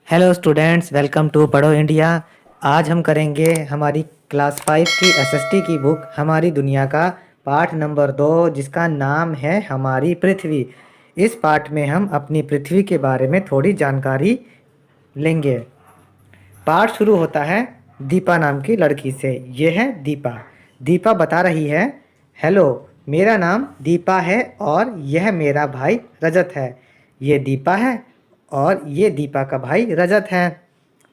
Hello students, welcome to पढ़ो India. आज हम करेंगे हमारी क्लास 5 की एसएसटी की बुक हमारी दुनिया का पाठ नंबर 2, जिसका नाम है हमारी पृथ्वी। इस पाठ में हम अपनी पृथ्वी के बारे में थोड़ी जानकारी लेंगे। पाठ शुरू होता है दीपा नाम की लड़की से। ये है दीपा। दीपा बता रही है, हेलो, मेरा नाम दीपा है और यह मेरा भाई रजत है। ये दीपा है और ये दीपा का भाई रजत है।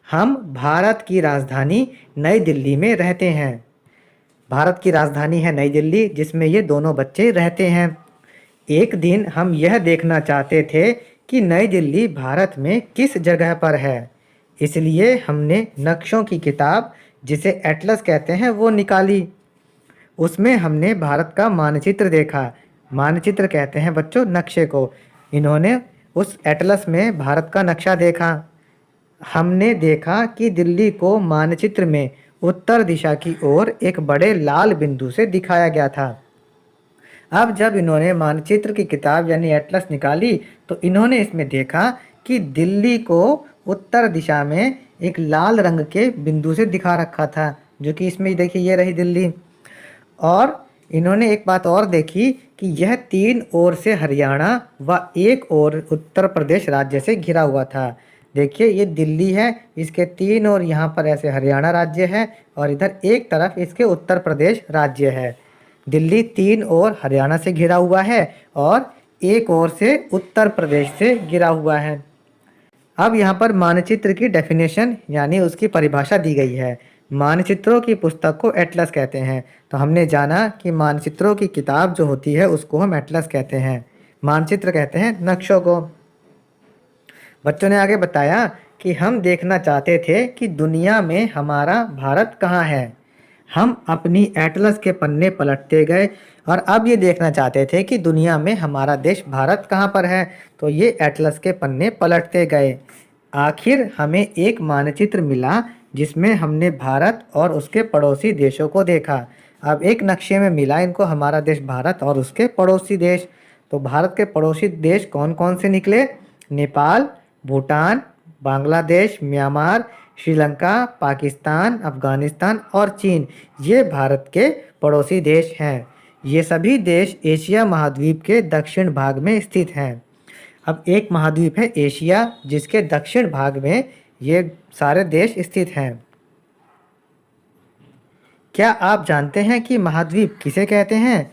हम भारत की राजधानी नई दिल्ली में रहते हैं। भारत की राजधानी है नई दिल्ली, जिसमें ये दोनों बच्चे रहते हैं। एक दिन हम यह देखना चाहते थे कि नई दिल्ली भारत में किस जगह पर है। इसलिए हमने नक्शों की किताब, जिसे एटलस कहते हैं, वो निकाली। उसमें हमने भारत का मानचित्र देखा। मानचित्र कहते हैं बच्चों नक्शे को। इन्होंने उस एटलस में भारत का नक्शा देखा। हमने देखा कि दिल्ली को मानचित्र में उत्तर दिशा की ओर एक बड़े लाल बिंदु से दिखाया गया था। अब जब इन्होंने मानचित्र की किताब यानी एटलस निकाली, तो इन्होंने इसमें देखा कि दिल्ली को उत्तर दिशा में एक लाल रंग के बिंदु से दिखा रखा था, जो कि इसमें देखिए ये रही दिल्ली। और इन्होंने एक बात और देखी कि यह 3 ओर से हरियाणा व 1 ओर उत्तर प्रदेश राज्य से घिरा हुआ था। देखिए ये दिल्ली है, इसके 3 ओर यहाँ पर ऐसे हरियाणा राज्य है और इधर एक तरफ इसके उत्तर प्रदेश राज्य है। दिल्ली 3 ओर हरियाणा से घिरा हुआ है और 1 ओर से उत्तर प्रदेश से घिरा हुआ है। अब यहाँ पर मानचित्र की डेफिनेशन यानी उसकी परिभाषा दी गई है। मानचित्रों की पुस्तक को एटलस कहते हैं। तो हमने जाना कि मानचित्रों की किताब जो होती है उसको हम एटलस कहते हैं। मानचित्र कहते हैं नक्शों को। बच्चों ने आगे बताया कि हम देखना चाहते थे कि दुनिया में हमारा भारत कहाँ है। हम अपनी एटलस के पन्ने पलटते गए और अब ये देखना चाहते थे कि दुनिया में हमारा देश भारत कहाँ पर है। तो ये एटलस के पन्ने पलटते गए। आखिर हमें एक मानचित्र मिला जिसमें हमने भारत और उसके पड़ोसी देशों को देखा। अब एक नक्शे में मिला इनको हमारा देश भारत और उसके पड़ोसी देश। तो भारत के पड़ोसी देश कौन कौन से निकले? नेपाल, भूटान, बांग्लादेश, म्यांमार, श्रीलंका, पाकिस्तान, अफगानिस्तान और चीन, ये भारत के पड़ोसी देश हैं। ये सभी देश एशिया महाद्वीप के दक्षिण भाग में स्थित हैं। अब एक महाद्वीप है एशिया, जिसके दक्षिण भाग में ये सारे देश स्थित हैं। क्या आप जानते हैं कि महाद्वीप किसे कहते हैं?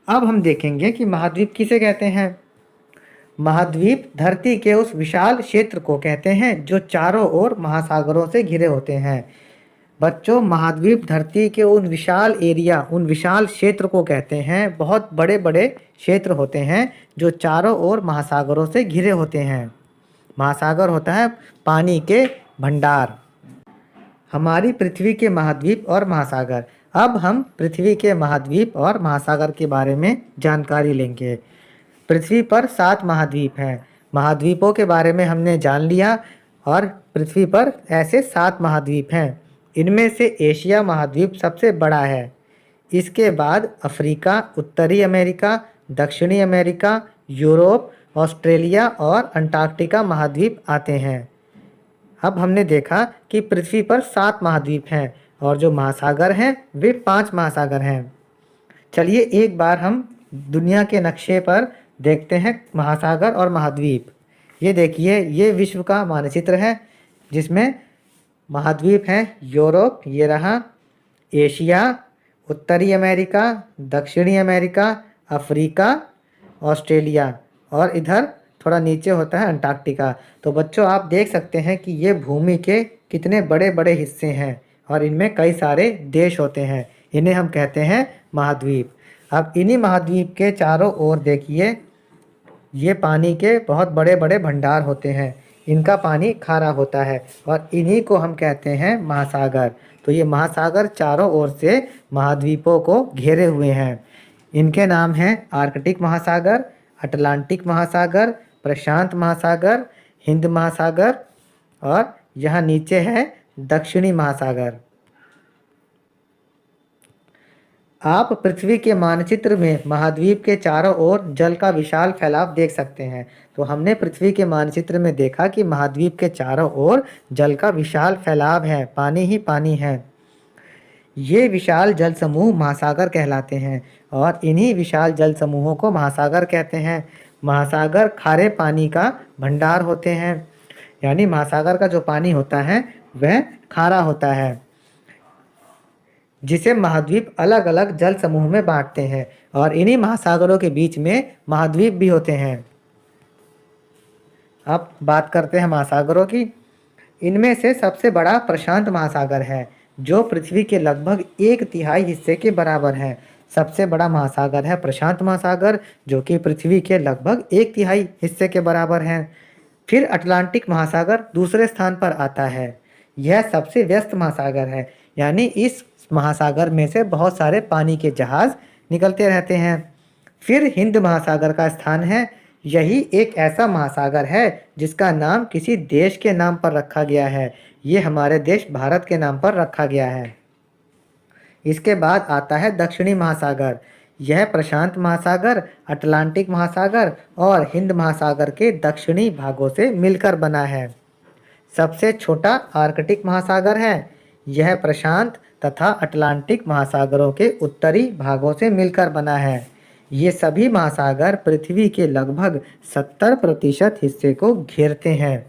अब हम देखेंगे कि महाद्वीप किसे कहते हैं। महाद्वीप धरती के उस विशाल क्षेत्र को कहते हैं जो चारों ओर महासागरों से घिरे होते हैं। बच्चों, महाद्वीप धरती के उन विशाल एरिया, उन विशाल क्षेत्र को कहते हैं। बहुत बड़े बड़े क्षेत्र होते हैं जो चारों ओर महासागरों से घिरे होते हैं। महासागर होता है पानी के भंडार। हमारी पृथ्वी के महाद्वीप और महासागर। अब हम पृथ्वी के महाद्वीप और महासागर के बारे में जानकारी लेंगे। पृथ्वी पर 7 महाद्वीप हैं। महाद्वीपों के बारे में हमने जान लिया और पृथ्वी पर ऐसे 7 महाद्वीप हैं। इनमें से एशिया महाद्वीप सबसे बड़ा है। इसके बाद अफ्रीका, उत्तरी अमेरिका, दक्षिणी अमेरिका, यूरोप, ऑस्ट्रेलिया और अंटार्कटिका महाद्वीप आते हैं। अब हमने देखा कि पृथ्वी पर 7 महाद्वीप हैं और जो महासागर हैं वे 5 महासागर हैं। चलिए एक बार हम दुनिया के नक्शे पर देखते हैं महासागर और महाद्वीप। ये देखिए, ये विश्व का मानचित्र है जिसमें महाद्वीप हैं यूरोप, ये रहा, एशिया, उत्तरी अमेरिका, दक्षिणी अमेरिका, अफ्रीका, ऑस्ट्रेलिया और इधर थोड़ा नीचे होता है अंटार्कटिका। तो बच्चों आप देख सकते हैं कि ये भूमि के कितने बड़े बड़े हिस्से हैं और इनमें कई सारे देश होते हैं। इन्हें हम कहते हैं महाद्वीप। अब इन्हीं महाद्वीप के चारों ओर देखिए, ये पानी के बहुत बड़े बड़े भंडार होते हैं। इनका पानी खारा होता है और इन्हीं को हम कहते हैं महासागर। तो ये महासागर चारों ओर से महाद्वीपों को घेरे हुए हैं। इनके नाम हैं आर्कटिक महासागर, अटलांटिक महासागर, प्रशांत महासागर, हिंद महासागर और यहाँ नीचे है दक्षिणी महासागर। आप पृथ्वी के मानचित्र में महाद्वीप के चारों ओर जल का विशाल फैलाव देख सकते हैं। तो हमने पृथ्वी के मानचित्र में देखा कि महाद्वीप के चारों ओर जल का विशाल फैलाव है, पानी ही पानी है। ये विशाल जल समूह महासागर कहलाते हैं और इन्हीं विशाल जल समूहों को महासागर कहते हैं। महासागर खारे पानी का भंडार होते हैं, यानी महासागर का जो पानी होता है वह खारा होता है, जिसे महाद्वीप अलग अलग जल समूह में बांटते हैं और इन्हीं महासागरों के बीच में महाद्वीप भी होते हैं। अब बात करते हैं महासागरों की। इनमें से सबसे बड़ा प्रशांत महासागर है, जो पृथ्वी के लगभग 1/3 हिस्से के बराबर है। सबसे बड़ा महासागर है प्रशांत महासागर, जो कि पृथ्वी के लगभग 1/3 हिस्से के बराबर है। फिर अटलांटिक महासागर दूसरे स्थान पर आता है। यह सबसे व्यस्त महासागर है, यानी इस महासागर में से बहुत सारे पानी के जहाज निकलते रहते हैं। फिर हिंद महासागर का स्थान है। यही एक ऐसा महासागर है जिसका नाम किसी देश के नाम पर रखा गया है। ये हमारे देश भारत के नाम पर रखा गया है। इसके बाद आता है दक्षिणी महासागर। यह प्रशांत महासागर, अटलांटिक महासागर और हिंद महासागर के दक्षिणी भागों से मिलकर बना है। सबसे छोटा आर्कटिक महासागर है। यह प्रशांत तथा अटलांटिक महासागरों के उत्तरी भागों से मिलकर बना है। ये सभी महासागर पृथ्वी के लगभग 70% हिस्से को घेरते हैं।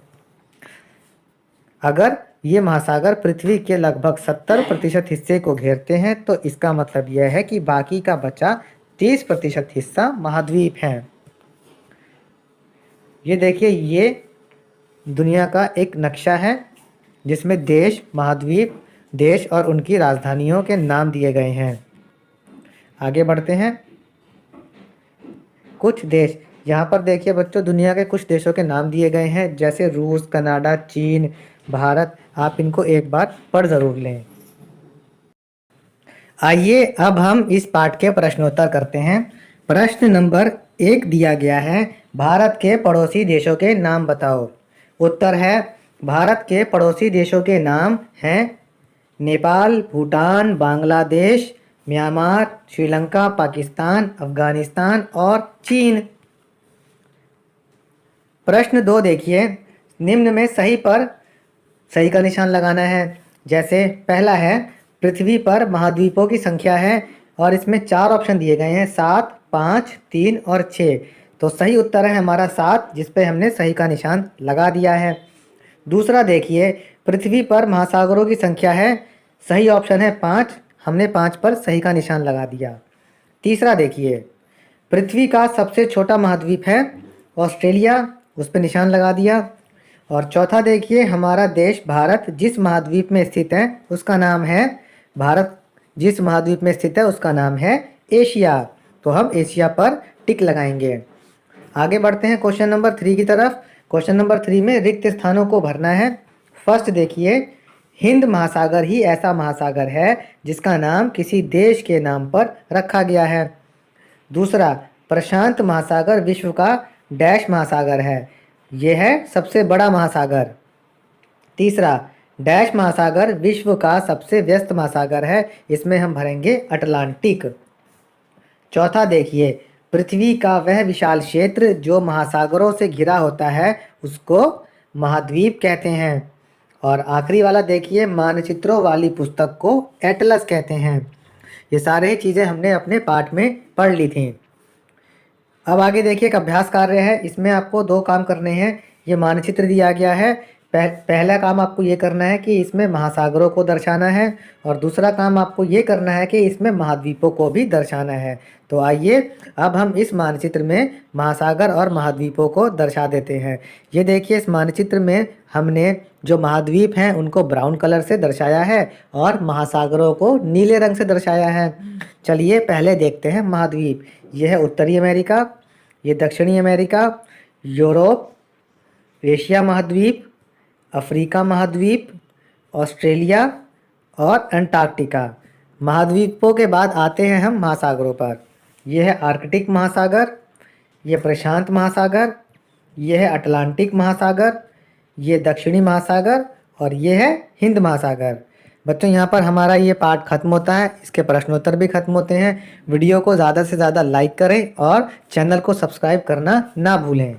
अगर ये महासागर पृथ्वी के लगभग 70% हिस्से को घेरते हैं तो इसका मतलब यह है कि बाकी का बचा 30% हिस्सा महाद्वीप है। ये देखिए, ये दुनिया का एक नक्शा है जिसमें देश, महाद्वीप, देश और उनकी राजधानियों के नाम दिए गए हैं। आगे बढ़ते हैं। कुछ देश, यहाँ पर देखिए बच्चों, दुनिया के कुछ देशों के नाम दिए गए हैं, जैसे रूस, कनाडा, चीन, भारत। आप इनको एक बार पढ़ ज़रूर लें। आइए अब हम इस पाठ के प्रश्नोत्तर करते हैं। प्रश्न नंबर 1 दिया गया है, भारत के पड़ोसी देशों के नाम बताओ। उत्तर है, भारत के पड़ोसी देशों के नाम हैं नेपाल, भूटान, बांग्लादेश, म्यांमार, श्रीलंका, पाकिस्तान, अफगानिस्तान और चीन। प्रश्न 2 देखिए, निम्न में सही पर सही का निशान लगाना है। जैसे पहला है, पृथ्वी पर महाद्वीपों की संख्या है और इसमें 4 ऑप्शन दिए गए हैं, 7, 5, 3 और 6। तो सही उत्तर है हमारा 7, जिस पे हमने सही का निशान लगा दिया है। दूसरा देखिए, पृथ्वी पर महासागरों की संख्या है, सही ऑप्शन है 5, हमने 5 पर सही का निशान लगा दिया। तीसरा देखिए, पृथ्वी का सबसे छोटा महाद्वीप है ऑस्ट्रेलिया, उस पर निशान लगा दिया। और चौथा देखिए, हमारा देश भारत जिस महाद्वीप में स्थित है उसका नाम है, भारत जिस महाद्वीप में स्थित है उसका नाम है एशिया। तो हम एशिया पर टिक लगाएंगे। आगे बढ़ते हैं क्वेश्चन नंबर 3 की तरफ। क्वेश्चन नंबर 3 में रिक्त स्थानों को भरना है। फर्स्ट देखिए, हिंद महासागर ही ऐसा महासागर है जिसका नाम किसी देश के नाम पर रखा गया है। दूसरा, प्रशांत महासागर विश्व का डैश महासागर है, यह है सबसे बड़ा महासागर। तीसरा, डैश महासागर विश्व का सबसे व्यस्त महासागर है, इसमें हम भरेंगे अटलांटिक। चौथा देखिए, पृथ्वी का वह विशाल क्षेत्र जो महासागरों से घिरा होता है उसको महाद्वीप कहते हैं। और आखिरी वाला देखिए, मानचित्रों वाली पुस्तक को एटलस कहते हैं। ये सारे ही चीज़ें हमने अपने पाठ में पढ़ ली थी। अब आगे देखिए, एक अभ्यास कार्य है, इसमें आपको 2 काम करने हैं। ये मानचित्र दिया गया है, पहला काम आपको ये करना है कि इसमें महासागरों को दर्शाना है और दूसरा काम आपको ये करना है कि इसमें महाद्वीपों को भी दर्शाना है। तो आइए अब हम इस मानचित्र में महासागर और महाद्वीपों को दर्शा देते हैं। ये देखिए, इस मानचित्र में हमने जो महाद्वीप हैं उनको ब्राउन कलर से दर्शाया है और महासागरों को नीले रंग से दर्शाया है। चलिए पहले देखते हैं महाद्वीप। यह है उत्तरी अमेरिका, ये दक्षिणी अमेरिका, यूरोप, एशिया महाद्वीप, अफ्रीका महाद्वीप, ऑस्ट्रेलिया और अंटार्कटिका। महाद्वीपों के बाद आते हैं हम महासागरों पर। यह है आर्कटिक महासागर, यह प्रशांत महासागर, यह है अटलांटिक महासागर, ये दक्षिणी महासागर और ये है हिंद महासागर। बच्चों यहाँ पर हमारा ये पार्ट खत्म होता है, इसके प्रश्नोत्तर भी खत्म होते हैं। वीडियो को ज़्यादा से ज़्यादा लाइक करें और चैनल को सब्सक्राइब करना ना भूलें।